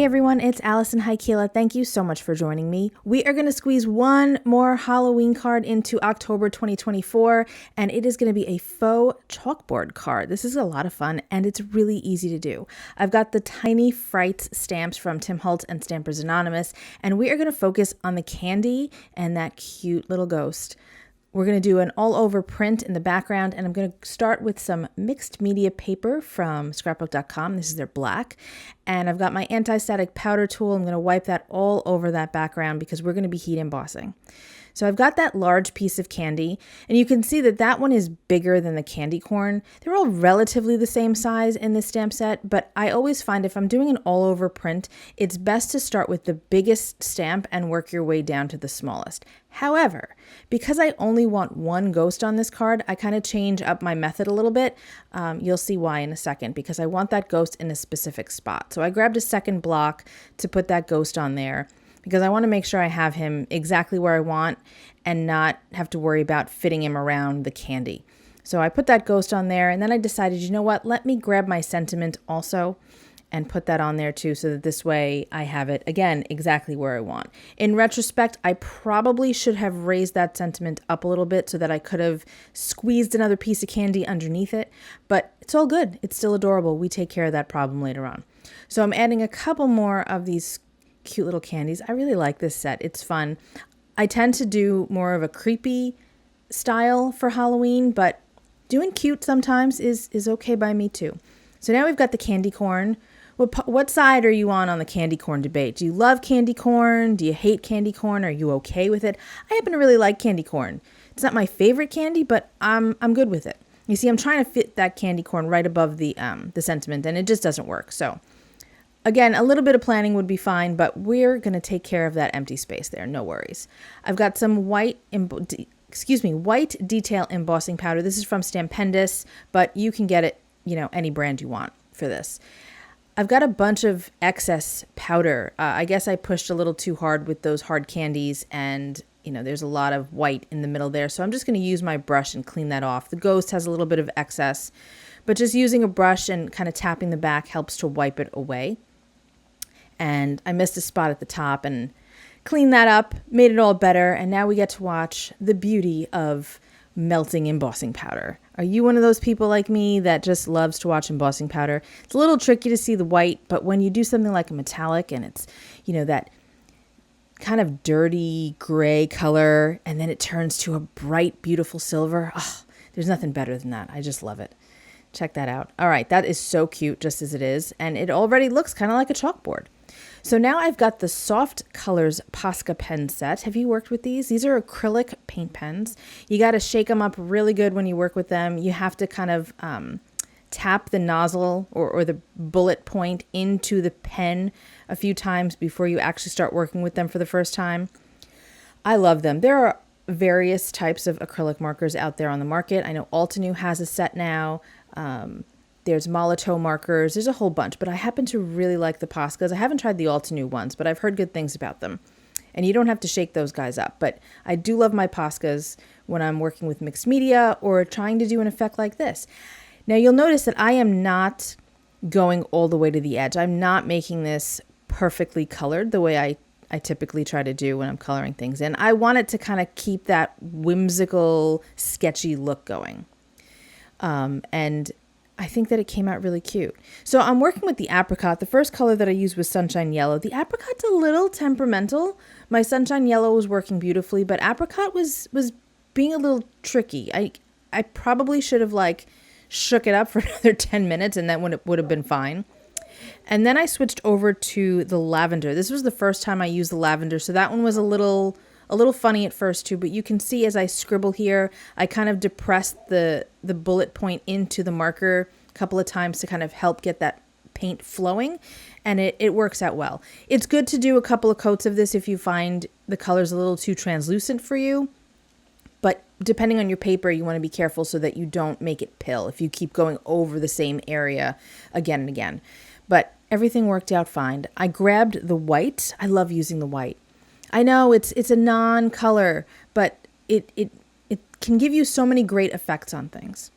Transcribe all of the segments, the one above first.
Hey everyone, it's Alison Heikkila. Thank you so much for joining me. We are going to squeeze one more Halloween card into October 2024, and it is going to be a faux chalkboard card. This is a lot of fun, and it's really easy to do. I've got the tiny Frights stamps from Tim Holtz and Stampers Anonymous, and we are going to focus on the candy and that cute little ghost. We're going to do an all-over print in the background, and I'm going to start with some mixed media paper from scrapbook.com. This is their black, and I've got my anti-static powder tool. I'm going to wipe that all over that background because we're going to be heat embossing. So I've got that large piece of candy, and you can see that that one is bigger than the candy corn. They're all relatively the same size in this stamp set, but I always find if I'm doing an all-over print, it's best to start with the biggest stamp and work your way down to the smallest. However, because I only want one ghost on this card, I kind of change up my method a little bit. You'll see why in a second, because I want that ghost in a specific spot. So I grabbed a second block to put that ghost on there, because I want to make sure I have him exactly where I want and not have to worry about fitting him around the candy. So I put that ghost on there, and then I decided, you know what, let me grab my sentiment also and put that on there too, so that this way I have it, again, exactly where I want. In retrospect, I probably should have raised that sentiment up a little bit so that I could have squeezed another piece of candy underneath it, but it's all good. It's still adorable. We take care of that problem later on. So I'm adding a couple more of these cute little candies. I really like this set. It's fun. I tend to do more of a creepy style for Halloween, but doing cute sometimes is okay by me too. So now we've got the candy corn. What side are you on the candy corn debate? Do you love candy corn? Do you hate candy corn? Are you okay with it? I happen to really like candy corn. It's not my favorite candy, but I'm good with it. You see, I'm trying to fit that candy corn right above the sentiment, and it just doesn't work. So again, a little bit of planning would be fine, but we're going to take care of that empty space there. No worries. I've got some white detail embossing powder. This is from Stampendous, but you can get it, any brand you want for this. I've got a bunch of excess powder. I guess I pushed a little too hard with those hard candies, and there's a lot of white in the middle there. So I'm just going to use my brush and clean that off. The ghost has a little bit of excess, but just using a brush and kind of tapping the back helps to wipe it away. And I missed a spot at the top and cleaned that up, made it all better, and now we get to watch the beauty of melting embossing powder. Are you one of those people like me that just loves to watch embossing powder? It's a little tricky to see the white, but when you do something like a metallic and it's, that kind of dirty gray color, and then it turns to a bright, beautiful silver, there's nothing better than that. I just love it. Check that out. All right, that is so cute just as it is, and it already looks kind of like a chalkboard. So now I've got the Soft Colors Posca pen set. Have you worked with these? These are acrylic paint pens. You got to shake them up really good when you work with them. You have to kind of tap the nozzle or the bullet point into the pen a few times before you actually start working with them for the first time. I love them. There are various types of acrylic markers out there on the market. I know Altenew has a set now. There's Molotow markers. There's a whole bunch, but I happen to really like the Poscas. I haven't tried the Altenew ones, but I've heard good things about them. And you don't have to shake those guys up, but I do love my Poscas when I'm working with mixed media or trying to do an effect like this. Now you'll notice that I am not going all the way to the edge. I'm not making this perfectly colored the way I typically try to do when I'm coloring things in. I want it to kind of keep that whimsical, sketchy look going. And I think that it came out really cute. So I'm working with the apricot. The first color that I used was Sunshine Yellow. The apricot's a little temperamental. My Sunshine Yellow was working beautifully, but apricot was being a little tricky. I probably should have shook it up for another 10 minutes and that would have been fine. And then I switched over to the lavender. This was the first time I used the lavender, so that one was a little funny at first too, but you can see as I scribble here, I kind of depressed the bullet point into the marker a couple of times to kind of help get that paint flowing, and it works out well. It's good to do a couple of coats of this if you find the color's a little too translucent for you, but depending on your paper, you want to be careful so that you don't make it pill if you keep going over the same area again and again. But everything worked out fine. I grabbed the white. I love using the white. I know it's a non-color, but it can give you so many great effects on things.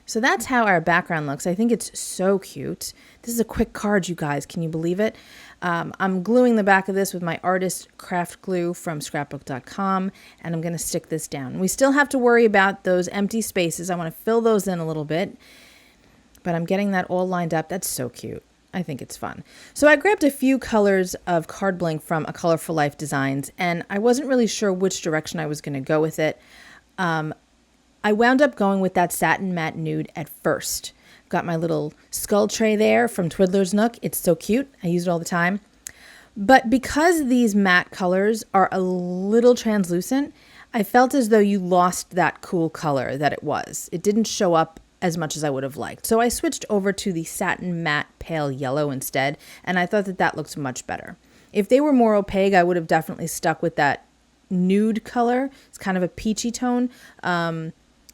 So that's how our background looks. I think it's so cute. This is a quick card, you guys. Can you believe it? I'm gluing the back of this with my Artis craft glue from scrapbook.com, and I'm going to stick this down. We still have to worry about those empty spaces. I want to fill those in a little bit, but I'm getting that all lined up. That's so cute. I think it's fun. So I grabbed a few colors of card bling from A Colorful Life Designs, and I wasn't really sure which direction I was going to go with it. I wound up going with that Satin Matte Nude at first. Got my little skull tray there from Twiddler's Nook. It's so cute. I use it all the time. But because these matte colors are a little translucent, I felt as though you lost that cool color that it was. It didn't show up as much as I would have liked. So I switched over to the Satin Matte Pale Yellow instead, and I thought that that looked much better. If they were more opaque, I would have definitely stuck with that nude color. It's kind of a peachy tone.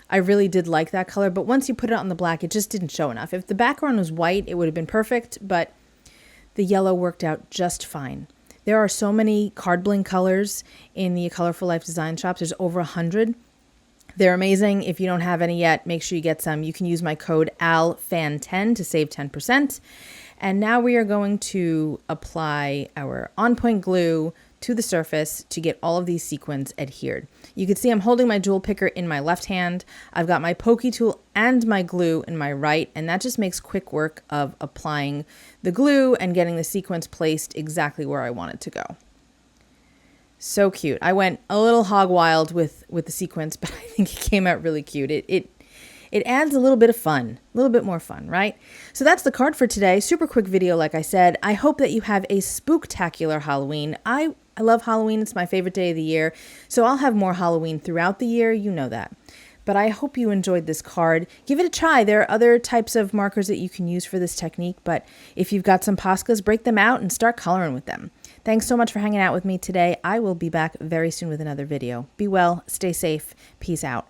I really did like that color, but once you put it on the black, it just didn't show enough. If the background was white, it would have been perfect, but the yellow worked out just fine. There are so many card bling colors in the Colorful Life design shops. There's over 100. They're amazing. If you don't have any yet, make sure you get some. You can use my code ALFAN10 to save 10%. And now we are going to apply our on-point glue to the surface to get all of these sequins adhered. You can see I'm holding my jewel picker in my left hand. I've got my pokey tool and my glue in my right, and that just makes quick work of applying the glue and getting the sequins placed exactly where I want it to go. So cute. I went a little hog wild with the sequins, but I think it came out really cute. It adds a little bit of fun, a little bit more fun, right? So that's the card for today. Super quick video, like I said. I hope that you have a spooktacular Halloween. I love Halloween. It's my favorite day of the year. So I'll have more Halloween throughout the year. You know that. But I hope you enjoyed this card. Give it a try. There are other types of markers that you can use for this technique. But if you've got some Poscas, break them out and start coloring with them. Thanks so much for hanging out with me today. I will be back very soon with another video. Be well, stay safe, peace out.